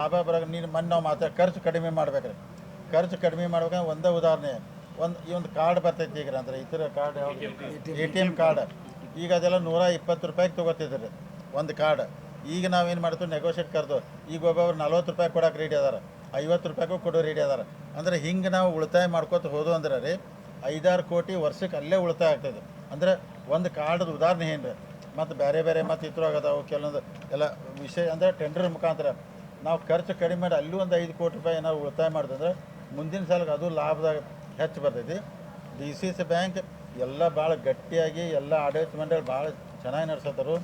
ಲಾಭ ಬರೋಕೆ ನೀನು ಮೊನ್ನೆ ನಾವು ಖರ್ಚು ಕಡಿಮೆ ಮಾಡ್ಬೇಕ್ರಿ. ಖರ್ಚು ಕಡಿಮೆ ಮಾಡ್ಬೇಕಂದ್ರೆ ಒಂದೇ ಉದಾಹರಣೆ, ಈ ಒಂದು ಕಾರ್ಡ್ ಬರ್ತೈತಿ ಈಗ ಅಂದ್ರೆ ಇತರ ಕಾರ್ಡ್ ಯಾವುದು ATM ಕಾರ್ಡ್. ಈಗ ಅದೆಲ್ಲ 120 ರೂಪಾಯಿಗೆ ತೊಗೋತಿದ್ರಿ ಒಂದು ಕಾರ್ಡ್. ಈಗ ನಾವೇನು ಮಾಡ್ತೀವಿ, ನೆಗೋಷಿಯೇಟ್ ಕರೆದು ಈಗ ಒಬ್ಬೊಬ್ರು 40 ರೂಪಾಯಿ ಕೊಡೋಕೆ ರೆಡಿ ಅದಾರ, 50 ರೂಪಾಯಿಗೂ ಕೊಡೋ ರೆಡಿ ಅದಾರ. ಅಂದ್ರೆ ಹಿಂಗೆ ನಾವು ಉಳಿತಾಯ ಮಾಡ್ಕೋತ ಹೋದು ಅಂದ್ರೆ ರೀ 5-6 ಕೋಟಿ ವರ್ಷಕ್ಕೆ ಅಲ್ಲೇ ಉಳಿತಾಯ ಆಗ್ತದೆ. ಅಂದರೆ ಒಂದು ಕಾರ್ಡ್ದು ಉದಾಹರಣೆ ಏನು ರೀ. ಮತ್ತು ಬೇರೆ ಬೇರೆ ಮತ್ತು ಇತರಾಗದಾವು ಕೆಲವೊಂದು ಎಲ್ಲ ವಿಷಯ. ಅಂದರೆ ಟೆಂಡರ್ ಮುಖಾಂತರ ನಾವು ಖರ್ಚು ಕಡಿಮೆ ಮಾಡಿ ಅಲ್ಲೂ ಒಂದು 5 ಕೋಟಿ ರೂಪಾಯಿ ಏನಾದ್ರು ಉಳಿತಾಯ ಮಾಡಿದ್ರೆ ಮುಂದಿನ ಸಾಲಕ್ಕೆ ಅದು ಲಾಭದಾಗ ಹೆಚ್ಚು ಬರ್ತೈತಿ. DCC ಬ್ಯಾಂಕ್ ಎಲ್ಲ ಭಾಳ ಗಟ್ಟಿಯಾಗಿ ಎಲ್ಲ ಆಡಳಿತ ಮಂಡಳಿ ಭಾಳ ಚೆನ್ನಾಗಿ ನಡೆಸತ್ತಾರು.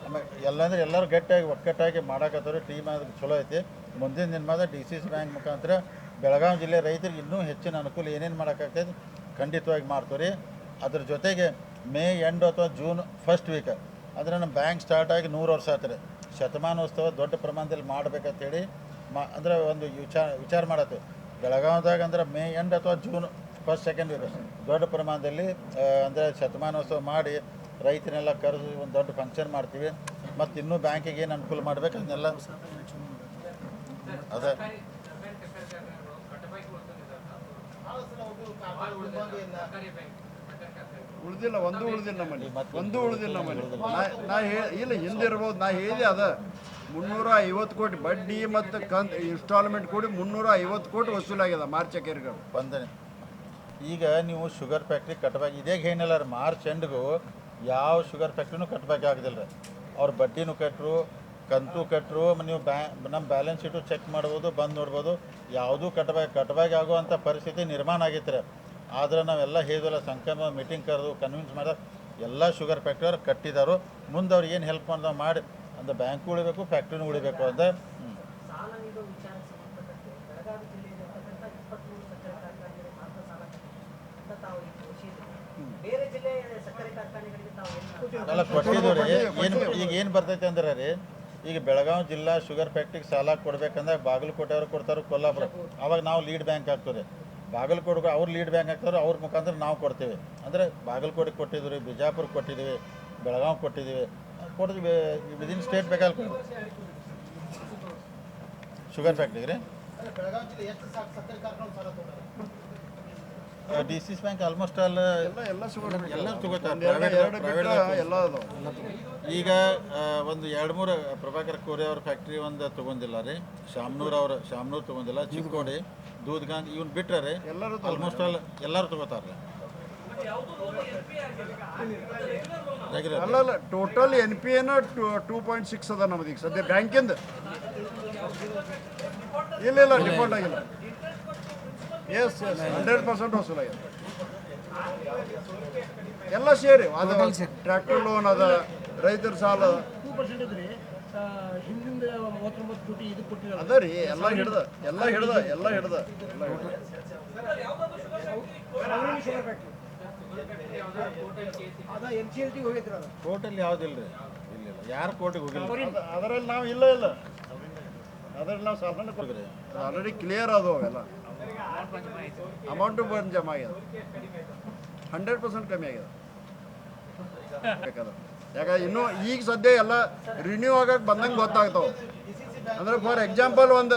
ಆಮೇಲೆ ಎಲ್ಲಂದ್ರೆ ಎಲ್ಲರೂ ಗಟ್ಟಿಯಾಗಿ ಒಕ್ಕಟ್ಟಾಗಿ ಮಾಡಾಕತ್ತಾರು. ಟೀಮ್ ಅದು ಚಲೋ ಐತಿ. ಮುಂದಿನ ದಿನಮಾದ DCC ಬ್ಯಾಂಕ್ ಮುಖಾಂತರ ಬೆಳಗಾವಿ ಜಿಲ್ಲೆ ರೈತರಿಗೆ ಇನ್ನೂ ಹೆಚ್ಚಿನ ಅನುಕೂಲ ಏನೇನು ಮಾಡೋಕ್ಕಾಗ್ತೈತೆ ಖಂಡಿತವಾಗಿ ಮಾಡ್ತೀವಿ. ಅದ್ರ ಜೊತೆಗೆ ಮೇ ಎಂಡ್ ಅಥವಾ ಜೂನ್ ಫಸ್ಟ್ ವೀಕ್ ಅಂದರೆ ನಮ್ಮ ಬ್ಯಾಂಕ್ ಸ್ಟಾರ್ಟ್ ಆಗಿ 100 ವರ್ಷ ಆಗ್ತದೆ. ಶತಮಾನೋತ್ಸವ ದೊಡ್ಡ ಪ್ರಮಾಣದಲ್ಲಿ ಮಾಡ್ಬೇಕಂತೇಳಿ ಅಂದರೆ ಒಂದು ವಿಚಾರ ಮಾಡತ್ತೀವಿ ಬೆಳಗಾವಿದಾಗ. ಅಂದ್ರೆ ಮೇ ಎಂಡ್ ಅಥವಾ ಜೂನ್ ಫಸ್ಟ್ ಸೆಕೆಂಡ್ ವೀಕ್ ದೊಡ್ಡ ಪ್ರಮಾಣದಲ್ಲಿ ಅಂದರೆ ಶತಮಾನೋತ್ಸವ ಮಾಡಿ ರೈತನೆಲ್ಲ ಕರೆದು ಒಂದು ದೊಡ್ಡ ಫಂಕ್ಷನ್ ಮಾಡ್ತೀವಿ. ಮತ್ತು ಇನ್ನೂ ಬ್ಯಾಂಕಿಗೆ ಏನು ಅನುಕೂಲ ಮಾಡ್ಬೇಕು ಅದನ್ನೆಲ್ಲ ಅದೇ ಉಳಿದಿಲ್ಲ, ಒಂದು ಉಳಿದಿಲ್ಲ ನಮ್ಮಲ್ಲಿ, ಒಂದು ಉಳಿದಿಲ್ಲ ನಮ್ಮಲ್ಲಿ. ನಾ ಇಲ್ಲ ಹಿಂದಿರ್ಬೋದು, ನಾ ಹೇಳಿದೆ ಅದ 350 ಕೋಟಿ ಬಡ್ಡಿ ಮತ್ತು ಇನ್ಸ್ಟಾಲ್ಮೆಂಟ್ ಕೂಡಿ 350 ಕೋಟಿ ವಸೂಲಾಗ್ಯದ ಮಾರ್ಚ್ ಅಖೇರ್ಗಳು ಬಂದನೆ. ಈಗ ನೀವು ಶುಗರ್ ಫ್ಯಾಕ್ಟ್ರಿ ಕಟ್ಟಬೇಕು ಇದೇ ಏನಿಲ್ಲ ರೀ. ಮಾರ್ಚ್ ಎಂಡ್ಗೂ ಯಾವ ಶುಗರ್ ಫ್ಯಾಕ್ಟ್ರಿನೂ ಕಟ್ಟಬೇಕಾಗೋದಿಲ್ಲ ರೀ. ಅವ್ರು ಬಡ್ಡಿನೂ ಕಟ್ಟರು, ಕಂತು ಕಟ್ಟರು. ನೀವು ನಮ್ಮ ಬ್ಯಾಲೆನ್ಸ್ ಶೀಟು ಚೆಕ್ ಮಾಡ್ಬೋದು, ಬಂದು ನೋಡ್ಬೋದು. ಯಾವುದೂ ಕಟ್ಟಬೇಕಾಗುವಂಥ ಪರಿಸ್ಥಿತಿ ನಿರ್ಮಾಣ ಆಗೈತೆ ರೀ. ಆದರೆ ನಾವೆಲ್ಲ ಹೇಳಿದ್ವಲ್ಲ, ಸಂಕಲ್ಪ ಮೀಟಿಂಗ್ ಕರೆದು ಕನ್ವಿನ್ಸ್ ಮಾಡಿದ್ರೆ ಎಲ್ಲ ಶುಗರ್ ಫ್ಯಾಕ್ಟ್ರಿಯವ್ರು ಕಟ್ಟಿದಾರು. ಮುಂದೆ ಅವ್ರಿಗೆ ಏನು ಹೆಲ್ಪ್ ಮಾಡ್ದೆ ಮಾಡಿ ಅಂದ್ರೆ ಬ್ಯಾಂಕು ಉಳಿಬೇಕು, ಫ್ಯಾಕ್ಟ್ರಿನೂ ಉಳಿಬೇಕು ಅಂತ. ಎಲ್ಲ ಕೊಟ್ಟಿದ್ದೀವಿ ರೀ. ಈಗ ಏನು ಬರ್ತೈತೆ ಅಂದ್ರೆ ರೀ, ಈಗ ಬೆಳಗಾವಿ ಜಿಲ್ಲಾ ಶುಗರ್ ಫ್ಯಾಕ್ಟ್ರಿಗೆ ಸಾಲ ಕೊಡ್ಬೇಕಂದ್ರೆ ಬಾಗಲಕೋಟೆಯವ್ರು ಕೊಡ್ತಾರೆ, ಕೊಲ್ಲಾಪುರ. ಅವಾಗ ನಾವು ಲೀಡ್ ಬ್ಯಾಂಕ್ ಆಗ್ತೀವಿ ರೀ. ಬಾಗಲಕೋಟೆ ಅವ್ರು ಲೀಡ್ ಬ್ಯಾಂಕ್ ಆಗ್ತಾರೆ, ಅವ್ರ ಮುಖಾಂತರ ನಾವು ಕೊಡ್ತೀವಿ. ಅಂದರೆ ಬಾಗಲಕೋಟೆಗೆ ಕೊಟ್ಟಿದ್ದೀವಿ ರೀ, ಬಿಜಾಪುರ ಕೊಟ್ಟಿದ್ದೀವಿ, ಬೆಳಗಾವಿ ಕೊಟ್ಟಿದ್ದೀವಿ, ವಿದಿನ್ ಸ್ಟೇಟ್ ಬೇಕಾದ್ರೆ ಶುಗರ್ ಫ್ಯಾಕ್ಟ್ರಿಗೆ ರೀ. DCC ಬ್ಯಾಂಕ್ ಆಲ್ಮೋಸ್ಟ್ ಆಲ್ ಎಲ್ಲ ತಗೋತಾರೆ. ಈಗ ಒಂದು 2-3 ಪ್ರಭಾಕರ್ ಕೋರೆ ಅವ್ರ ಫ್ಯಾಕ್ಟ್ರಿ ಒಂದು ತೊಗೊಂಡಿಲ್ಲ ರೀ. ಶಾಮ್ನೂರ್ ತೊಗೊಂಡಿಲ್ಲ, ಚಿಕ್ಕೋಡಿ, ದೂದ್ಗಾಂಧಿ ಇವನ್ ಬಿಟ್ರೆ ರೀ ಆಲ್ಮೋಸ್ಟ್ ಆಲ್ ಎಲ್ಲರೂ ತಗೋತಾರೆ. ಅಲ್ಲ ಟೋಟಲ್ NPA 2.6 ಅದ ನಮ್ದು ಈಗ ಸದ್ಯ ಬ್ಯಾಂಕಿಂದ. ಇಲ್ಲ ಡಿಫಾಲ್ಟ್ ಆಗಿಲ್ಲ. ಎಸ್ 100% ವಸೂಲಾಗಿದೆ. ಎಲ್ಲ ಸೇರಿ ಅದು ಟ್ರ್ಯಾಕ್ಟರ್ ಲೋನ್ ಅದ, ರೈತರ ಸಾಲ ಅದ ರೀ. ಎಲ್ಲ ಹಿಡ್ದ ಕೋರ್ಟಲ್ಲಿ ಯಾವುದಿಲ್ಲ ರೀ. ಇಲ್ಲ ಯಾರು ಕೋರ್ಟಿಗೆ ಹೋಗಿಲ್ಲ. ಅದರಲ್ಲಿ ನಾವು ಇಲ್ಲ ಅದರಲ್ಲಿ ನಾವು ಸಾಲ ಕೊಡ್ತೀವಿ. ಆಲ್ರೆಡಿ ಕ್ಲಿಯರ್ ಅದು ಅವೆಲ್ಲ ಅಮೌಂಟು ಬಂದು ಜಮಾ ಆಗ್ಯದ. 100% ಕಮ್ಮಿ ಆಗ್ಯದ. ಯಾಕಂದ್ರೆ ಇನ್ನೂ ಈಗ ಸದ್ಯ ಎಲ್ಲ ರಿನ್ಯೂ ಆಗಕ್ಕೆ ಬಂದಂಗೆ ಗೊತ್ತಾಗ್ತಾವೆ. ಅಂದ್ರೆ ಫಾರ್ ಎಕ್ಸಾಂಪಲ್ ಒಂದು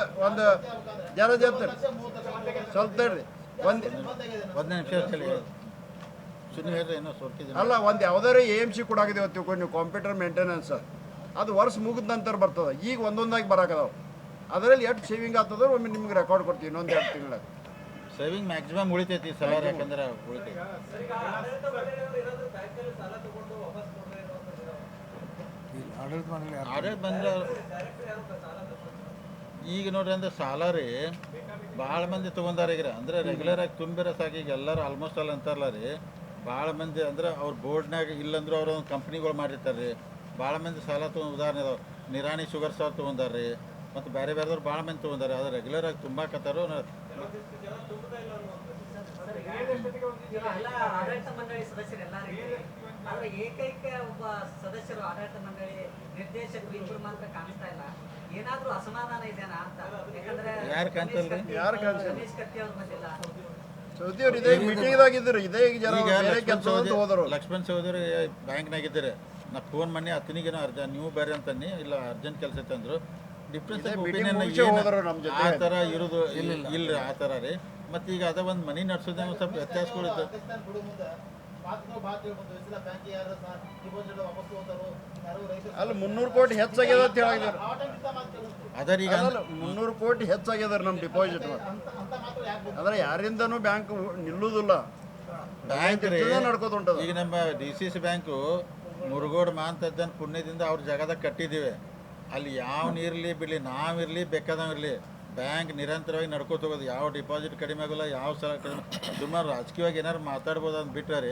ಜರ ಜರ್ತೀರಿ ಸ್ವಲ್ಪ ತಡ್ರಿ ಒಂದು ಅಲ್ಲ, ಒಂದು ಯಾವ್ದಾರು AMC ಕೊಡಾಕಿದೆ ತಿಳ್ಕೊಂಡು ನೀವು ಕಂಪ್ಯೂಟರ್ ಮೇಂಟೆನೆನ್ಸ್ ಅದು ವರ್ಷ ಮುಗಿದ ನಂತರ ಬರ್ತದೆ. ಈಗ ಒಂದೊಂದಾಗಿ ಬರಾಕದಾವ. ಅದರಲ್ಲಿ ಎಷ್ಟು ಸೇವಿಂಗ್ ಆಗ್ತದ ಒಮ್ಮೆ ನಿಮ್ಗೆ ರೆಕಾರ್ಡ್ ಕೊಡ್ತೀವಿ ಇನ್ನೊಂದು 2 ತಿಂಗಳ ಸೇವಿಂಗ್ ಮ್ಯಾಕ್ಸಿಮಮ್ ಉಳಿತೈತಿ ಸಲಾರಿ. ಯಾಕಂದ್ರೆ ಉಳಿತೈತಿ ಆಡಳಿತ ಬಂದ್ರೆ ಈಗ ನೋಡ್ರಿ. ಅಂದ್ರೆ ಸಾಲ ರೀ ಭಾಳ ಮಂದಿ ತೊಗೊಂಡಾರ ಈಗ. ಅಂದ್ರೆ ರೆಗ್ಯುಲರ್ ಆಗಿ ತುಂಬಿರೋ ಸಾಕು. ಈಗ ಎಲ್ಲರೂ ಆಲ್ಮೋಸ್ಟ್ ಆಲ್ ಅಂತಾರಲ್ಲ ರೀ, ಭಾಳ ಮಂದಿ ಅಂದ್ರೆ ಅವ್ರ ಬೋರ್ಡ್ನಾಗ ಇಲ್ಲಂದ್ರೂ ಅವ್ರ ಒಂದು ಕಂಪ್ನಿಗಳು ಮಾಡಿರ್ತಾರೆ ರೀ. ಭಾಳ ಮಂದಿ ಸಾಲ ತೊಗೊಂಡು ಉದಾಹರಣೆ ಇದಾವೆ. ನಿರಾಣಿ ಶುಗರ್ ಸಾಲ ತೊಗೊಂಡಾರ ರೀ, ಮತ್ತು ಬೇರೆ ಬೇರೆದವ್ರು ಭಾಳ ಮಂದಿ ತೊಗೊಂಡಾರೆ. ಅದು ರೆಗ್ಯುಲರ್ ಆಗಿ ತುಂಬಾಕತ್ತಾರು. ಏಕೈಕ ಒಬ್ಬ ಸದಸ್ಯರು ಆಡಳಿತ ಮಂಡಳಿ ನಿರ್ದೇಶಕರು ಇಬ್ಬರು ಮಾತ್ರ ಕಾಣಿಸ್ತಾ ಇಲ್ಲ. ಏನಾದ್ರೂ ಅಸಮಾಧಾನ ಇದೆನಾ ಅಂತ. ಯಾಕಂದ್ರೆ ಯಾರು ಕಾಣಿಸಲ್ರಿ, ಯಾರು ಕಾಣಿಸಲ್ಲ. ರಮೇಶ್ ಕತ್ತಿ ಅವ್ರು ಬಂದಿಲ್ಲ. ಲಕ್ಷ್ಮಣ್ ಚೌಧರಿ ಬ್ಯಾಂಕ್ನಾಗಿದ್ದಾರೆ. ನಾ ಫೋನ್ ಮಾಡಿ ಅತನಿಗೇನೋ ನೀವು ಬೇರೆ ಅಂತನ್ನಿ, ಇಲ್ಲ ಅರ್ಜೆಂಟ್ ಕೆಲಸ ಐತೆ ಅಂದರು. ಡಿಫ್ರೆನ್ಸ್ ಇದೇ ಆಫ್ meeting ಒಪಿನಿಯನ್ ಮುಗ್ಸೇ ಹೋದ್ರು ನಮ್ಮ ಜೊತೆ. ಆ ಥರ ಇರೋದು ಇಲ್ಲ ಆ ಥರ ರೀ. ಮತ್ತು ಈಗ ಅದ ಒಂದು ಮನಿ ನಡ್ಸೋದೇ ಒಂದು ಸ್ವಲ್ಪ ವ್ಯತ್ಯಾಸಗಳಿತ್ತು. ಅಲ್ಲ 300 ಕೋಟಿ ಹೆಚ್ಚಾಗ್ಯದ ಅಂತ ಹೇಳಿದಾರೆ. ಅದರ ಈಗ 300 ಕೋಟಿ ಹೆಚ್ಚಾಗ್ಯದಾರೆ ನಮ್ಮ ಡಿಪಾಸಿಟ್. ಅಂದ್ರೆ ಯಾರಿಂದನೂ ಬ್ಯಾಂಕ್ ನಿಲ್ಲುವುದಿಲ್ಲ, ಬ್ಯಾಂಕ್ ರೀ ನಡ್ಕೋತ ಹೊಂಟದ. ಈಗ ನಮ್ಮ DCC ಬ್ಯಾಂಕು ಮುರುಗೋಡು ಮಾಂತದ್ದನ್ನು ಪುಣ್ಯದಿಂದ ಅವ್ರ ಜಾಗದಾಗ ಕಟ್ಟಿದ್ದೀವಿ. ಅಲ್ಲಿ ಯಾವನಿರಲಿ ಬಿಡಲಿ, ನಾವಿರಲಿ ಬೇಕಾದವಿರಲಿ, ಬ್ಯಾಂಕ್ ನಿರಂತರವಾಗಿ ನಡ್ಕೋತ ಹೋಗೋದು. ಯಾವ ಡಿಪಾಸಿಟ್ ಕಡಿಮೆ ಆಗೋಲ್ಲ, ಯಾವ ಸಲ ಕಡಿಮೆ. ಸುಮಾರು ರಾಜಕೀಯವಾಗಿ ಏನಾರು ಮಾತಾಡ್ಬೋದು ಅಂತ ಬಿಟ್ಟರೆ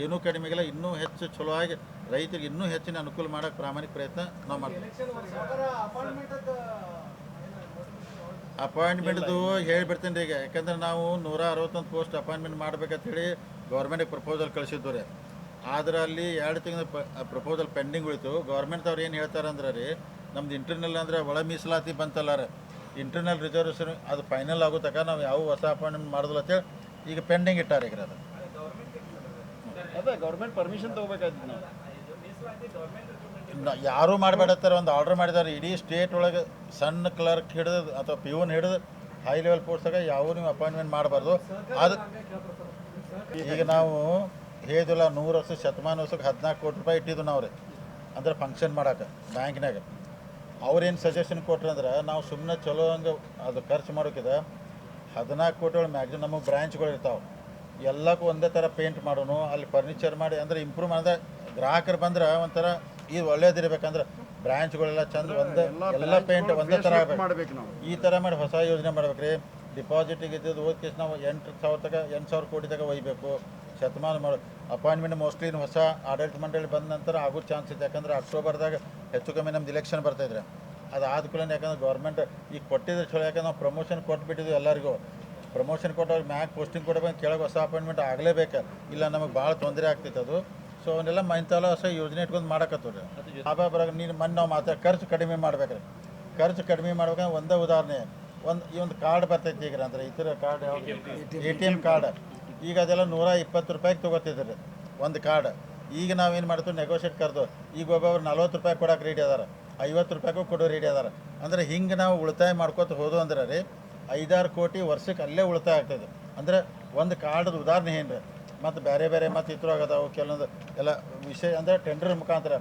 ಏನೂ ಕಡಿಮೆ ಆಗಿಲ್ಲ. ಇನ್ನೂ ಹೆಚ್ಚು ಚಲೋ ಆಗಿ ರೈತರಿಗೆ ಇನ್ನೂ ಹೆಚ್ಚಿನ ಅನುಕೂಲ ಮಾಡೋಕ್ಕೆ ಪ್ರಾಮಾಣಿಕ ಪ್ರಯತ್ನ ನಾವು ಮಾಡ್ತೀವಿ. ಅಪಾಯಿಂಟ್ಮೆಂಟ್ದು ಹೇಳಿಬಿಡ್ತೀನಿ ರೀ ಈಗ. ಯಾಕಂದ್ರೆ ನಾವು 161 ಪೋಸ್ಟ್ ಅಪಾಯಿಂಟ್ಮೆಂಟ್ ಮಾಡ್ಬೇಕಂತ ಹೇಳಿ ಗೌರ್ಮೆಂಟಿಗೆ ಪ್ರಪೋಸಲ್ ಕಳಿಸಿದ್ದು ರೀ. ಆದ್ರೆ ಅಲ್ಲಿ 2 ತಿಂಗಳ ಪ್ರಪೋಸಲ್ ಪೆಂಡಿಂಗ್ ಉಳಿತು. ಗೌರ್ಮೆಂಟ್ದವ್ರು ಏನು ಹೇಳ್ತಾರೆ ಅಂದ್ರೆ ರೀ, ನಮ್ದು ಇಂಟರ್ನಲ್ ಅಂದರೆ ಒಳ ಮೀಸಲಾತಿ ಬಂತಲ್ಲ ರೀ, ಇಂಟರ್ನಲ್ ರಿಸರ್ವೇಷನ್ ಅದು ಫೈನಲ್ ಆಗೋ ತನಕ ನಾವು ಯಾವ ಹೊಸ ಅಪಾಯಿಂಟ್ಮೆಂಟ್ ಮಾಡೋದಿಲ್ಲ ಅಂತೇಳಿ ಈಗ ಪೆಂಡಿಂಗ್ ಇಟ್ಟಾರೆ ಈಗ ಅದು. ಅದೇ ಗೌರ್ಮೆಂಟ್ ಪರ್ಮಿಷನ್ ತೊಗೋಬೇಕಾಯ್ತು ನಾವು. ಯಾರೂ ಮಾಡಬೇಡತ್ತಾರೆ, ಒಂದು ಆರ್ಡರ್ ಮಾಡಿದ್ದಾರೆ. ಇಡೀ ಸ್ಟೇಟ್ ಒಳಗೆ ಸಣ್ಣ ಕ್ಲರ್ಕ್ ಹಿಡಿದು ಅಥವಾ ಪಿಯೂನ್ ಹಿಡಿದು ಹೈ ಲೆವೆಲ್ ಪೋಸ್ಟಾಗ ಯಾವ ನೀವು ಅಪಾಯಿಂಟ್ಮೆಂಟ್ ಮಾಡಬಾರ್ದು. ಅದು ಈಗ ನಾವು ಹೇಳಿದಿಲ್ಲ, 100 ವರ್ಷ ಶತಮಾನೋತ್ಸವಕ್ಕೆ 14 ಕೋಟಿ ರೂಪಾಯಿ ಇಟ್ಟಿದ್ದು ನಾವು ರೀ, ಅಂದ್ರೆ ಫಂಕ್ಷನ್ ಮಾಡೋಕೆ ಬ್ಯಾಂಕ್ನಾಗ. ಅವ್ರೇನು ಸಜೆಷನ್ ಕೊಟ್ರು ಅಂದ್ರೆ, ನಾವು ಸುಮ್ಮನೆ ಚಲೋ ಹಂಗೆ ಅದು ಖರ್ಚು ಮಾಡೋಕ್ಕಿದೆ 14 ಕೋಟಿ ಒಳಗೆ ಮ್ಯಾಕ್ಸಿಮಮ್ ನಮಗೆ ಬ್ರ್ಯಾಂಚ್ಗಳು ಇರ್ತಾವೆ. ಎಲ್ಲಕ್ಕೂ ಒಂದೇ ಥರ ಪೇಂಟ್ ಮಾಡೋನು, ಅಲ್ಲಿ ಫರ್ನಿಚರ್ ಮಾಡಿ ಅಂದರೆ ಇಂಪ್ರೂವ್ ಮಾಡಿದ್ರೆ ಗ್ರಾಹಕರು ಬಂದ್ರೆ ಒಂಥರ ಇದು ಒಳ್ಳೇದಿರ್ಬೇಕಂದ್ರೆ ಬ್ರಾಂಚ್ಗಳೆಲ್ಲ ಚಂದ ಒಂದೇ ಎಲ್ಲ ಪೇಂಟ್ ಒಂದೇ ಥರ ಮಾಡ್ಬೇಕು ನಾವು. ಈ ಥರ ಮಾಡಿ ಹೊಸ ಯೋಜನೆ ಮಾಡ್ಬೇಕು ರೀ. ಡಿಪಾಸಿಟಿಗೆ ಇದ್ದದ್ದು ಹೋದ ಕೇಸ್ ನಾವು 8,000 ಕೋಟಿ ತನಕ ಒಯ್ಬೇಕು. ಶತಮಾನ ಮಾಡಿ ಅಪಾಯಿಂಟ್ಮೆಂಟ್ ಮೋಸ್ಟ್ಲಿ ಹೊಸ ಆಡಳಿತ ಮಂಡಳಿ ಬಂದ ನಂತರ ಆಗೋ ಚಾನ್ಸ್ ಇದೆ. ಯಾಕಂದ್ರೆ ಅಕ್ಟೋಬರ್ದಾಗ ಹೆಚ್ಚು ಕಮ್ಮಿ ನಮ್ದು ಇಲೆಕ್ಷನ್ ಬರ್ತಾಯಿದ್ರೆ ಅದು ಆದ ಕೂಡಲೇ. ಯಾಕಂದ್ರೆ ಗೌರ್ಮೆಂಟ್ ಈಗ ಕೊಟ್ಟಿದ್ರೆ ಚಲೋ. ಯಾಕಂದ್ರೆ ನಾವು ಪ್ರಮೋಷನ್ ಕೊಟ್ಬಿಟ್ಟಿದ್ವಿ ಎಲ್ಲರಿಗೂ. ಪ್ರಮೋಷನ್ ಕೊಟ್ಟವ್ರಿಗೆ ಮ್ಯಾಗ್ ಪೋಸ್ಟಿಂಗ್ ಕೊಡಬೇಕು, ಕೆಳಗೆ ಹೊಸ ಅಪಾಯಿಂಟ್ಮೆಂಟ್ ಆಗಲೇಬೇಕು, ಇಲ್ಲ ನಮಗೆ ಭಾಳ ತೊಂದರೆ ಆಗ್ತೈತೆ ಅದು. ಸೊ ಅವನ್ನೆಲ್ಲ ಇಂಥವೆಲ್ಲ ಹೊಸ ಯೋಜನೆ ಇಟ್ಕೊಂಡು ಮಾಡಕತ್ತವ್ರಿ. ಲಾಭ ಬರೋಕೆ ನೀನು ಮೊನ್ನೆ ನಾವು ಖರ್ಚು ಕಡಿಮೆ ಮಾಡ್ಬೇಕ್ರಿ. ಖರ್ಚು ಕಡಿಮೆ ಮಾಡ್ಬೇಕಂದ್ರೆ ಒಂದೇ ಉದಾಹರಣೆ, ಈ ಒಂದು ಕಾರ್ಡ್ ಬರ್ತೈತಿ ಈಗ ಅಂದ್ರೆ ಇತರ ಕಾರ್ಡ್ ಯಾವುದು ATM ಕಾರ್ಡ್. ಈಗ ಅದೆಲ್ಲ 120 ರೂಪಾಯಿಗೆ ತೊಗೋತಿದ್ರಿ ಒಂದು ಕಾರ್ಡ್. ಈಗ ನಾವೇನು ಮಾಡ್ತೀವಿ, ನೆಗೋಷಿಯೇಟ್ ಕರೆದು ಈಗ ಒಬ್ಬೊಬ್ರು 40 ರೂಪಾಯಿ ಕೊಡೋಕೆ ರೆಡಿ ಅದಾರ, 50 ರೂಪಾಯಿಗೂ ಕೊಡೋ ರೆಡಿ ಅದಾರ. ಅಂದ್ರೆ ಹಿಂಗೆ ನಾವು ಉಳಿತಾಯ ಮಾಡ್ಕೋತ ಹೋದು ಅಂದ್ರೆ ರೀ 5-6 ಕೋಟಿ ವರ್ಷಕ್ಕೆ ಅಲ್ಲೇ ಉಳಿತಾಯ ಆಗ್ತದೆ. ಅಂದರೆ ಒಂದು ಕಾರ್ಡ್ದು ಉದಾಹರಣೆ ಏನು ರೀ. ಮತ್ತು ಬೇರೆ ಬೇರೆ ಮತ್ತು ಇತರಾಗದಾವು ಕೆಲವೊಂದು ಎಲ್ಲ ವಿಷಯ. ಅಂದರೆ ಟೆಂಡರ್ ಮುಖಾಂತರ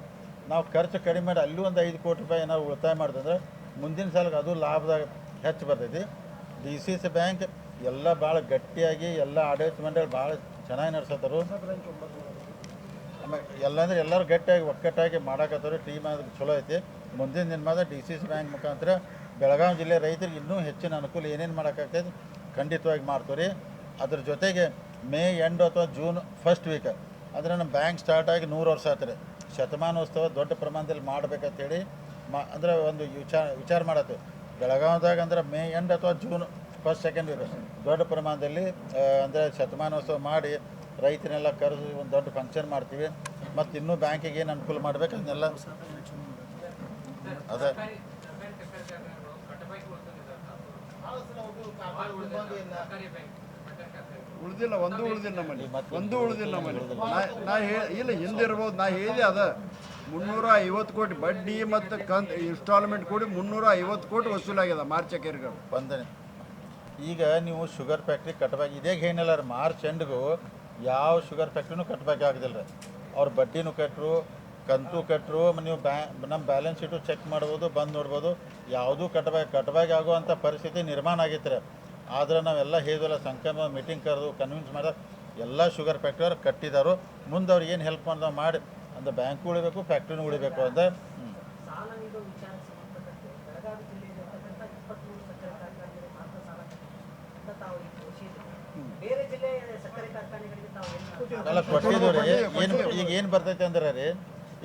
ನಾವು ಖರ್ಚು ಕಡಿಮೆ ಮಾಡಿ ಅಲ್ಲೂ ಒಂದು 5 ಕೋಟಿ ರೂಪಾಯಿ ಏನಾದ್ರು ಉಳಿತಾಯ ಮಾಡಿದ್ರೆ ಮುಂದಿನ ಸಾಲಕ್ಕೆ ಅದು ಲಾಭದಾಗ ಹೆಚ್ಚು ಬರ್ತೈತಿ. DCC ಬ್ಯಾಂಕ್ ಎಲ್ಲ ಭಾಳ ಗಟ್ಟಿಯಾಗಿ ಎಲ್ಲ ಆಡಳಿತ ಮಂಡಳಿ ಭಾಳ ಚೆನ್ನಾಗಿ ನಡೆಸತ್ತಾರು. ಆಮೇಲೆ ಎಲ್ಲಂದ್ರೆ ಎಲ್ಲರೂ ಗಟ್ಟಿಯಾಗಿ ಒಕ್ಕಟ್ಟಾಗಿ ಮಾಡಕತ್ತಾರು. ಟೀಮ್ ಅದು ಚಲೋ ಐತಿ. ಮುಂದಿನ ದಿನಮಾದ DCC ಬ್ಯಾಂಕ್ ಮುಖಾಂತರ ಬೆಳಗಾವಿ ಜಿಲ್ಲೆ ರೈತರಿಗೆ ಇನ್ನೂ ಹೆಚ್ಚಿನ ಅನುಕೂಲ ಏನೇನು ಮಾಡೋಕ್ಕಾಗ್ತೈತೆ ಖಂಡಿತವಾಗಿ ಮಾಡ್ತೀವಿ. ಅದ್ರ ಜೊತೆಗೆ ಮೇ ಎಂಡ್ ಅಥವಾ ಜೂನ್ ಫಸ್ಟ್ ವೀಕ್ ಅಂದರೆ ನಮ್ಮ ಬ್ಯಾಂಕ್ ಸ್ಟಾರ್ಟ್ ಆಗಿ 100 ವರ್ಷ ಆಗ್ತದೆ. ಶತಮಾನೋತ್ಸವ ದೊಡ್ಡ ಪ್ರಮಾಣದಲ್ಲಿ ಮಾಡ್ಬೇಕಂತೇಳಿ ಅಂದರೆ ಒಂದು ವಿಚಾರ ಮಾಡತ್ತೀವಿ ಬೆಳಗಾವಿದಾಗ. ಅಂದ್ರೆ ಮೇ ಎಂಡ್ ಅಥವಾ ಜೂನ್ ಫಸ್ಟ್ ಸೆಕೆಂಡ್ ವೀಕ್ ದೊಡ್ಡ ಪ್ರಮಾಣದಲ್ಲಿ ಅಂದರೆ ಶತಮಾನೋತ್ಸವ ಮಾಡಿ ರೈತನೆಲ್ಲ ಕರೆದು ಒಂದು ದೊಡ್ಡ ಫಂಕ್ಷನ್ ಮಾಡ್ತೀವಿ. ಮತ್ತು ಇನ್ನೂ ಬ್ಯಾಂಕಿಗೆ ಏನು ಅನುಕೂಲ ಮಾಡ್ಬೇಕು ಅದನ್ನೆಲ್ಲ ಅದೇ ಉಳಿದಿಲ್ಲ, ಒಂದು ಉಳಿದಿಲ್ಲ ನಮ್ಮಲ್ಲಿ, ಒಂದು ಉಳಿದಿಲ್ಲ ನಮ್ಮಲ್ಲಿ. ಇಲ್ಲ ಹಿಂದಿರ್ಬೋದು. ನಾ ಹೇಳಿದೆ ಅದ 350 ಕೋಟಿ ಬಡ್ಡಿ ಮತ್ತು ಇನ್ಸ್ಟಾಲ್ಮೆಂಟ್ ಕೂಡಿ 350 ಕೋಟಿ ವಸೂಲಾಗ್ಯದ ಮಾರ್ಚ್ ಅಖೇರ್ಗಳು ಬಂದನೆ. ಈಗ ನೀವು ಶುಗರ್ ಫ್ಯಾಕ್ಟ್ರಿ ಕಟ್ಟಬೇಕು. ಇದೇ ಏನಿಲ್ಲ ರೀ, ಮಾರ್ಚ್ ಎಂಡ್ಗೂ ಯಾವ ಶುಗರ್ ಫ್ಯಾಕ್ಟ್ರಿನೂ ಕಟ್ಟಬೇಕಾಗೋದಿಲ್ಲ ರೀ. ಅವ್ರು ಬಡ್ಡಿನೂ ಕಟ್ಟರು, ಕಂತು ಕಟ್ಟರು. ನೀವು ನಮ್ಮ ಬ್ಯಾಲೆನ್ಸ್ ಶೀಟು ಚೆಕ್ ಮಾಡ್ಬೋದು, ಬಂದು ನೋಡ್ಬೋದು. ಯಾವುದೂ ಕಟ್ಟಬೇಕು ಆಗುವಂಥ ಪರಿಸ್ಥಿತಿ ನಿರ್ಮಾಣ ಆಗೈತೆ ರೀ. ಆದ್ರೆ ನಾವೆಲ್ಲ ಹೇಳಿದ್ವಲ್ಲ, ಸಂಕ್ರಮ ಮೀಟಿಂಗ್ ಕರೆದು ಕನ್ವಿನ್ಸ್ ಮಾಡಿದಾಗ ಎಲ್ಲ ಶುಗರ್ ಫ್ಯಾಕ್ಟ್ರಿಯವ್ರು ಕಟ್ಟಿದಾರು. ಮುಂದೆ ಅವ್ರಿಗೆ ಏನು ಹೆಲ್ಪ್ ಮಾಡ್ದಾವೆ ಮಾಡಿ ಅಂದ್ರೆ ಬ್ಯಾಂಕು ಉಳಿಬೇಕು, ಫ್ಯಾಕ್ಟ್ರಿನೂ ಉಳಿಬೇಕು ಅಂತ. ಸಾಲ ನೀಡುವ ವಿಚಾರಕ್ಕೆ ಸಂಬಂಧಪಟ್ಟಂತೆ ಬೆಳಗಾವಿ ಜಿಲ್ಲೆಯಲ್ಲಿರ್ತಕ್ಕಂಥ 23 ಸಕ್ಕರೆ ಕಾರ್ಖಾನೆಗಳಿಗೆ ಮಾತ್ರ ಸಾಲ ಅಂತ ತಾವು ಈಗ ಘೋಷಿಸಿದ್ರು. ಬೇರೆ ಜಿಲ್ಲೆಯ ಸಕ್ಕರೆ ಕಾರ್ಖಾನೆಗಳಿಗೆ ತಾವು ಎಲ್ಲ ಕೊಟ್ಟಿದ್ದೀವಿ ರೀ. ಈಗ ಏನು ಬರ್ತೈತೆ ಅಂದ್ರೆ ರೀ,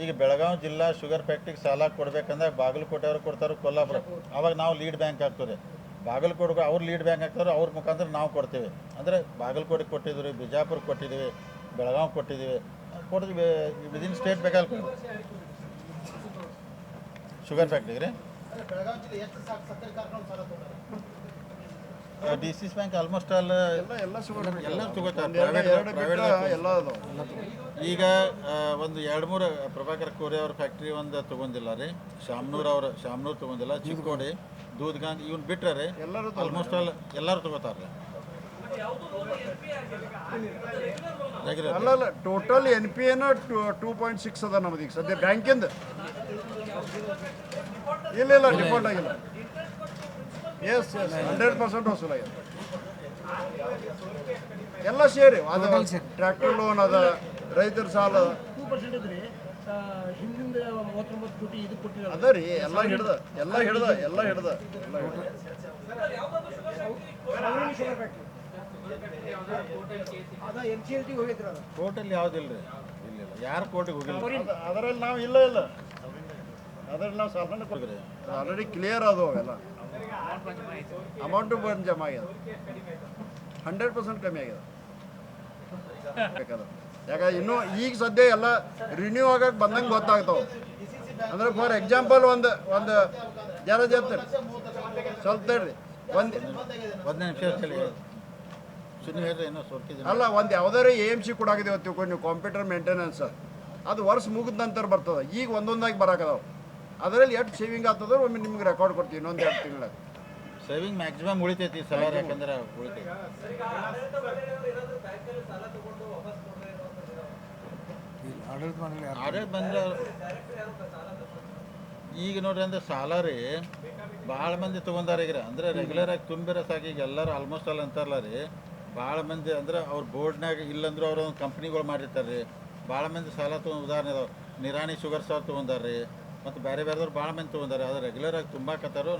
ಈಗ ಬೆಳಗಾವಿ ಜಿಲ್ಲಾ ಶುಗರ್ ಫ್ಯಾಕ್ಟ್ರಿಗೆ ಸಾಲ ಕೊಡ್ಬೇಕಂದ್ರೆ ಬಾಗಲಕೋಟೆಯವ್ರು ಕೊಡ್ತಾರೆ, ಕೊಲ್ಲಾಪುರ. ಅವಾಗ ನಾವು ಲೀಡ್ ಬ್ಯಾಂಕ್ ಆಗ್ತೀವಿ ರೀ. ಬಾಗಲಕೋಟೆ ಅವ್ರು ಲೀಡ್ ಬ್ಯಾಂಕ್ ಆಗ್ತಾರೆ, ಅವ್ರ ಮುಖಾಂತರ ನಾವು ಕೊಡ್ತೀವಿ. ಅಂದರೆ ಬಾಗಲಕೋಟೆಗೆ ಕೊಟ್ಟಿದ್ದೀವಿ ರೀ, ಬಿಜಾಪುರ ಕೊಟ್ಟಿದ್ದೀವಿ, ಬೆಳಗಾವಿ ಕೊಟ್ಟಿದ್ದೀವಿ, ವಿದಿನ್ ಸ್ಟೇಟ್ ಬೇಕಾದ್ರೆ ಶುಗರ್ ಫ್ಯಾಕ್ಟ್ರಿಗೆ ರೀ. D C C bank almost all ಎಲ್ಲ ಸಿಗೋದು ಎಲ್ಲರೂ ತಗೋತಾರೆ ಎರಡು ಪ್ರೈವೇಟ್ ಬಿಟ್ರೆ ಎಲ್ಲ ಅದಾವ. ಈಗ ಒಂದು 2-3 ಪ್ರಭಾಕರ್ ಕೋರೆ ಅವ್ರ ಫ್ಯಾಕ್ಟ್ರಿ ಒಂದು ತೊಗೊಂಡಿಲ್ಲ ರೀ, ಶಾಮ್ನೂರ್ ತೊಗೊಂಡಿಲ್ಲ, ಚಿಕ್ಕೋಡಿ, ದೂದ್ಗಾಂಜ್ ಇವ್ನು ಬಿಟ್ರೆ ರೀ ಎಲ್ಲರೂ ಆಲ್ಮೋಸ್ಟ್ ಆಲ್ ಎಲ್ಲರೂ ತೊಗೋತಾರೆ ರೆಗ್ಯುಲರ್. ಅಲ್ಲ ಟೋಟಲ್ NPA 2.6 ಅದ ನಮ್ದು ಈಗ ಸದ್ಯ ಬ್ಯಾಂಕಿಂದ. ಇಲ್ಲ ಡಿಫಾಲ್ಟ್ ಆಗಿಲ್ಲ. ಎಸ್ 100% ವಸೂಲಾಗಿದೆ. ಎಲ್ಲ ಸೇರಿ ಅದು ಟ್ರ್ಯಾಕ್ಟರ್ ಲೋನ್ ಅದ, ರೈತರ ಸಾಲ ಅದ ರೀ, ಎಲ್ಲ ಹಿಡ್ದ ಕೋರ್ಟಲ್ಲಿ ಯಾವುದಿಲ್ಲ ರೀ, ಇಲ್ಲ ಯಾರು ಕೋರ್ಟಿಗೆ ಹೋಗಿಲ್ಲ. ಅದರಲ್ಲಿ ನಾವು ಇಲ್ಲ ಅದರಲ್ಲಿ ನಾವು ಸಾಲ ಕೊಡ್ತೀವಿ. ಆಲ್ರೆಡಿ ಕ್ಲಿಯರ್ ಅದು ಅವೆಲ್ಲ ಅಮೌಂಟು ಬಂದು ಜಮಾ ಆಗ್ಯದ. 100% ಕಮ್ಮಿ ಆಗ್ಯದ. ಯಾಕಂದ್ರೆ ಇನ್ನೂ ಈಗ ಸದ್ಯ ಎಲ್ಲ ರಿನ್ಯೂ ಆಗಕ್ಕೆ ಬಂದಂಗೆ ಗೊತ್ತಾಗ್ತಾವೆ. ಅಂದ್ರೆ ಫಾರ್ ಎಕ್ಸಾಂಪಲ್ ಒಂದು ಜರ ಜರ್ತೀರಿ ಸ್ವಲ್ಪ ತಡ್ರಿ ಒಂದು ನಿಮಿಷ ಸುಮ್ಮನೆ ಹೇಳ್ರಿ, ಏನೋ ಸೋರ್ಕಿದ್ದೀನಿ. ಅಲ್ಲ ಒಂದು ಯಾವ್ದಾರು AMC ಕೊಡಾಕಿದೇವ ತಿಳ್ಕೊಂಡು ನೀವು, ಕಂಪ್ಯೂಟರ್ ಮೇಂಟೆನೆನ್ಸ್ ಅದು ವರ್ಷ ಮುಗಿದ ನಂತರ ಬರ್ತದೆ. ಈಗ ಒಂದೊಂದಾಗಿ ಬರಾಕದಾವ. ಅದರಲ್ಲಿ ಎಷ್ಟು ಸೇವಿಂಗ್ ಆಗ್ತದೋ ಒಮ್ಮೆ ನಿಮ್ಗೆ ರೆಕಾರ್ಡ್ ಕೊಡ್ತೀವಿ ಇನ್ನೊಂದು 2 ತಿಂಗಳ ಸೇವಿಂಗ್ ಮ್ಯಾಕ್ಸಿಮಮ್ ಉಳಿತೈತಿ ಸಲಾರಿ, ಯಾಕಂದ್ರೆ ಉಳಿತೈತಿ. ಆಡಳಿತ ಬಂದ್ರೆ ಈಗ ನೋಡ್ರಿ ಅಂದ್ರೆ ಸಾಲ ರೀ ಭಾಳ ಮಂದಿ ತೊಗೊಂಡಾರ ಈಗ. ಅಂದ್ರೆ ರೆಗ್ಯುಲರ್ ಆಗಿ ತುಂಬಿರೋ ಸಾಕು ಈಗ ಎಲ್ಲರೂ ಆಲ್ಮೋಸ್ಟ್ ಆಲ್ ಅಂತಾರಲ್ಲ ರೀ. ಭಾಳ ಮಂದಿ ಅಂದ್ರೆ ಅವ್ರ ಬೋರ್ಡ್ನಾಗ ಇಲ್ಲಂದ್ರೂ ಅವ್ರ ಒಂದು ಕಂಪ್ನಿಗಳು ಮಾಡಿರ್ತಾರೆ ರೀ. ಭಾಳ ಮಂದಿ ಸಾಲ ತೊಗೊಂಡು ಉದಾಹರಣೆ ಅದಾವೆ. ನಿರಾಣಿ ಶುಗರ್ ಸಾಲ ತೊಗೊಂಡಾರ ರೀ, ಮತ್ತು ಬೇರೆ ಬೇರೆದವ್ರು ಭಾಳ ಮಂದಿ ತೊಗೊಂಡಾರೆ. ಅದು ರೆಗ್ಯುಲರ್ ಆಗಿ ತುಂಬಾಕತ್ತಾರು.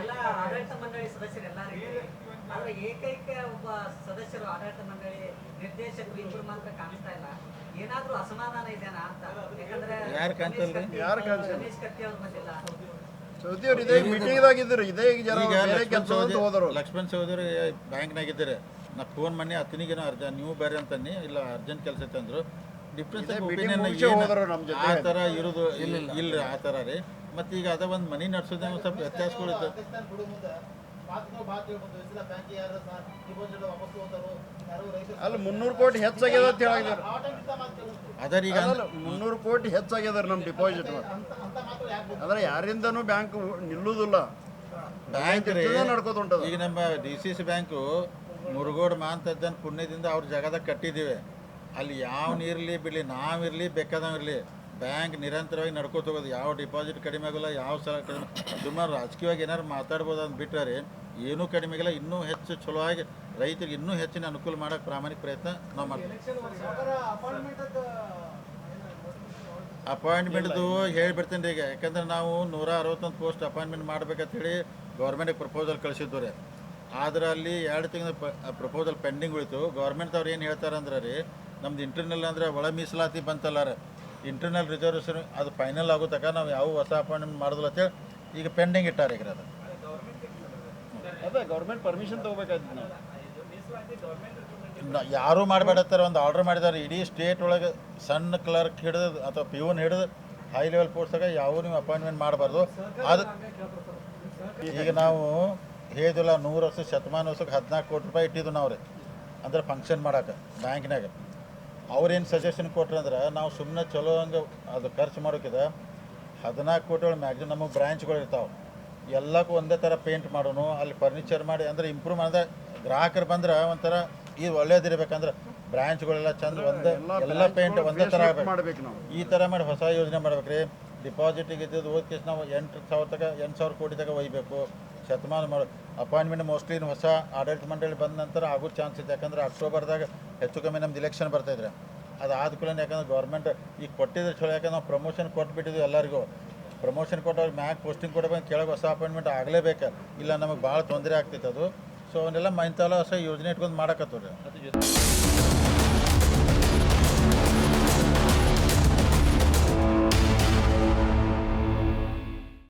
ಎಲ್ಲ ಆಡಳಿತ ಮಂಡಳಿ ಸದಸ್ಯರೆಲ್ಲ ಆದ್ರೆ ಏಕೈಕ ಒಬ್ಬ ಸದಸ್ಯರು ಆಡಳಿತ ಮಂಡಳಿ ನಿರ್ದೇಶಕರು ಇಬ್ಬರು ಮಾತ್ರ ಕಾಣಿಸ್ತಾ ಇಲ್ಲ. ಏನಾದ್ರೂ ಅಸಮಾಧಾನ ಇದೆನಾ ಅಂತ? ಯಾಕಂದ್ರೆ ಯಾರು ಕಾಣಿಸಲ್ರಿ? ರಮೇಶ್ ಕತ್ತಿ ಅವ್ರು ಬಂದಿಲ್ಲ. ಸೌದಿಯವ್ರು ಇದೇ ಮೀಟಿಂಗ್ದಾಗ ಇದ್ರು. ಇದೇ ಈಗ ಜರ ಬೇರೆ ಕೆಲಸ ಹೋದರು. ಲಕ್ಷ್ಮಣ್ ಸಹೋದರಿ ಬ್ಯಾಂಕ್ನಾಗ ಇದ್ದಾರೆ. ನಾ ಫೋನ್ ಮಾಡಿ ಅತನಿಗೇನೋ ನೀವು ಬೇರೆ ಅಂತನ್ನಿ, ಇಲ್ಲ ಅರ್ಜೆಂಟ್ ಕೆಲಸ ಐತೆ ಅಂದರು. ಡಿಫ್ರೆನ್ಸ್ ಆ ಥರ ಇರೋದು ಇಲ್ರಿ, ಆ ಥರ ರೀ. ಮತ್ತು ಈಗ ಅದ ಒಂದು ಮನಿ ನಡ್ಸೋದೇ ಒಂದು ಸ್ವಲ್ಪ ವ್ಯತ್ಯಾಸಗಳಿತ್ತು. ಅಲ್ಲಿ 300 ಕೋಟಿ ಹೆಚ್ಚಾಗ್ಯದ ಅಂತ ಹೇಳಿದಾರೆ. ಅದರ ಈಗ 300 ಕೋಟಿ ಹೆಚ್ಚಾಗ್ಯದಾರೆ ನಮ್ಮ ಡಿಪಾಸಿಟ್. ಅಂದ್ರೆ ಯಾರಿಂದನೂ ಬ್ಯಾಂಕ್ ನಿಲ್ಲುವುದಿಲ್ಲ, ಬ್ಯಾಂಕ್ ರೀ ನಡ್ಕೋತ ಉಂಟದ. ಈಗ ನಮ್ಮ DCC ಬ್ಯಾಂಕು ಮುರುಗೋಡು ಮಾಂತದ್ದನ್ನು ಪುಣ್ಯದಿಂದ ಅವ್ರ ಜಾಗದಾಗ ಕಟ್ಟಿದ್ದೀವಿ. ಅಲ್ಲಿ ಯಾವನಿರಲಿ ಬಿಡಲಿ, ನಾವಿರಲಿ ಬೇಕಾದವಿರಲಿ, ಬ್ಯಾಂಕ್ ನಿರಂತರವಾಗಿ ನಡ್ಕೋತ ಹೋಗೋದು. ಯಾವ ಡಿಪಾಸಿಟ್ ಕಡಿಮೆ ಆಗೋಲ್ಲ, ಯಾವ ಸಲ ಕಡಿಮೆ. ಸುಮಾರು ರಾಜಕೀಯವಾಗಿ ಏನಾರು ಮಾತಾಡ್ಬೋದು ಅಂತ ಬಿಟ್ಟರೆ ಏನೂ ಕಡಿಮೆ ಆಗಿಲ್ಲ. ಇನ್ನೂ ಹೆಚ್ಚು ಚಲೋ ಆಗಿ ರೈತರಿಗೆ ಇನ್ನೂ ಹೆಚ್ಚಿನ ಅನುಕೂಲ ಮಾಡೋಕ್ಕೆ ಪ್ರಾಮಾಣಿಕ ಪ್ರಯತ್ನ ನಾವು ಮಾಡ್ತೀವಿ. ಅಪಾಯಿಂಟ್ಮೆಂಟ್ದು ಹೇಳಿಬಿಡ್ತೀನಿ ರೀ ಈಗ. ಯಾಕಂದ್ರೆ ನಾವು 161 ಪೋಸ್ಟ್ ಅಪಾಯಿಂಟ್ಮೆಂಟ್ ಮಾಡ್ಬೇಕಂತ ಹೇಳಿ ಗೌರ್ಮೆಂಟಿಗೆ ಪ್ರಪೋಸಲ್ ಕಳಿಸಿದ್ದು ರೀ. ಆದ್ರೆ ಅಲ್ಲಿ 2 ತಿಂಗಳ ಪ್ರಪೋಸಲ್ ಪೆಂಡಿಂಗ್ ಉಳಿತು. ಗೌರ್ಮೆಂಟ್ದವ್ರು ಏನು ಹೇಳ್ತಾರೆ ಅಂದ್ರೆ ರೀ, ನಮ್ದು ಇಂಟರ್ನಲ್ ಅಂದರೆ ಒಳ ಮೀಸಲಾತಿ ಬಂತಲ್ಲ ರೀ, ಇಂಟರ್ನಲ್ ರಿಸರ್ವೇಷನ್ ಅದು ಫೈನಲ್ ಆಗೋ ತನಕ ನಾವು ಯಾವ ಹೊಸ ಅಪಾಯಿಂಟ್ಮೆಂಟ್ ಮಾಡೋದಿಲ್ಲ ಅಂತೇಳಿ ಈಗ ಪೆಂಡಿಂಗ್ ಇಟ್ಟಾರೆ ಈಗ. ಅದು ಅದೇ ಗೌರ್ಮೆಂಟ್ ಪರ್ಮಿಷನ್ ತೊಗೋಬೇಕಾಯ್ತು. ನಾವು ಯಾರೂ ಮಾಡಬೇಡತ್ತಾರೆ, ಒಂದು ಆರ್ಡರ್ ಮಾಡಿದ್ದಾರೆ. ಇಡೀ ಸ್ಟೇಟ್ ಒಳಗೆ ಸಣ್ಣ ಕ್ಲರ್ಕ್ ಹಿಡಿದು ಅಥವಾ ಪ್ಯೂನ್ ಹಿಡಿದು ಹೈ ಲೆವೆಲ್ ಪೋಸ್ಟಾಗ ಯಾವ ನೀವು ಅಪಾಯಿಂಟ್ಮೆಂಟ್ ಮಾಡಬಾರ್ದು. ಅದು ಈಗ ನಾವು ಹೇಳಿದಿಲ್ಲ, 100 ವರ್ಷ ಶತಮಾನ ವರ್ಷಕ್ಕೆ 14 ಕೋಟಿ ರೂಪಾಯಿ ಇಟ್ಟಿದ್ದು ನಾವು ರೀ, ಅಂದ್ರೆ ಫಂಕ್ಷನ್ ಮಾಡೋಕೆ ಬ್ಯಾಂಕ್ನಾಗ. ಅವ್ರೇನು ಸಜೆಷನ್ ಕೊಟ್ರು ಅಂದ್ರೆ ನಾವು ಸುಮ್ಮನೆ ಚಲೋ ಹಂಗೆ ಅದು ಖರ್ಚು ಮಾಡೋಕ್ಕಿದೆ 14 ಕೋಟಿ ಒಳಗೆ ಮ್ಯಾಕ್ಸಿಮಮ್ ನಮಗೆ ಬ್ರ್ಯಾಂಚ್ಗಳು ಇರ್ತಾವೆ. ಎಲ್ಲಕ್ಕೂ ಒಂದೇ ಥರ ಪೇಂಟ್ ಮಾಡೋನು, ಅಲ್ಲಿ ಫರ್ನಿಚರ್ ಮಾಡಿ ಅಂದರೆ ಇಂಪ್ರೂವ್ ಮಾಡಿದ್ರೆ ಗ್ರಾಹಕರು ಬಂದ್ರೆ ಒಂಥರ ಇದು ಒಳ್ಳೇದಿರ್ಬೇಕಂದ್ರೆ ಬ್ರ್ಯಾಂಚ್ಗಳೆಲ್ಲ ಚಂದ ಒಂದೇ ಎಲ್ಲ ಪೇಂಟ್ ಒಂದೇ ಥರ ಮಾಡ್ಬೇಕು. ನಾವು ಈ ಥರ ಮಾಡಿ ಹೊಸ ಯೋಜನೆ ಮಾಡ್ಬೇಕು ರೀ. ಡಿಪಾಸಿಟಿಗೆ ಇದ್ದಿದ್ದು ಓದ್ ಕೇಸ್ ನಾವು 8,000 ಕೋಟಿ ತನಕ ಒಯ್ಬೇಕು. ಶತಮಾನ ಮಾಡೋ ಅಪಾಯಿಂಟ್ಮೆಂಟ್ ಮೋಸ್ಟ್ಲಿ ಹೊಸ ಆಡಳಿತ ಮಂಡಳಿ ಬಂದ ನಂತರ ಆಗೋ ಚಾನ್ಸ್ ಇದೆ. ಯಾಕಂದ್ರೆ ಅಕ್ಟೋಬರ್ದಾಗ ಹೆಚ್ಚು ಕಮ್ಮಿ ನಮ್ದು ಇಲೆಕ್ಷನ್ ಬರ್ತಾಯಿದ್ರೆ ಅದು ಆದ ಕೂಡಲೇ. ಯಾಕಂದ್ರೆ ಗೌರ್ಮೆಂಟ್ ಈಗ ಕೊಟ್ಟಿದ್ರೆ ಚಲೋ. ಯಾಕಂದ್ರೆ ನಾವು ಪ್ರಮೋಷನ್ ಕೊಟ್ಬಿಟ್ಟಿದ್ವಿ ಎಲ್ಲರಿಗೂ. ಪ್ರಮೋಷನ್ ಕೊಟ್ಟವ್ರಿಗೆ ಮ್ಯಾಗ್ ಪೋಸ್ಟಿಂಗ್ ಕೊಡಬೇಕು, ಕೆಳಗೆ ಹೊಸ ಅಪಾಯಿಂಟ್ಮೆಂಟ್ ಆಗಲೇಬೇಕು, ಇಲ್ಲ ನಮಗೆ ಭಾಳ ತೊಂದರೆ ಆಗ್ತೈತೆ ಅದು. ಸೊ ಅವನ್ನೆಲ್ಲ ಇಂಥವೆಲ್ಲ ಹೊಸ ಯೋಜನೆ ಇಟ್ಕೊಂಡು ಮಾಡಕತ್ತವ್ರಿ.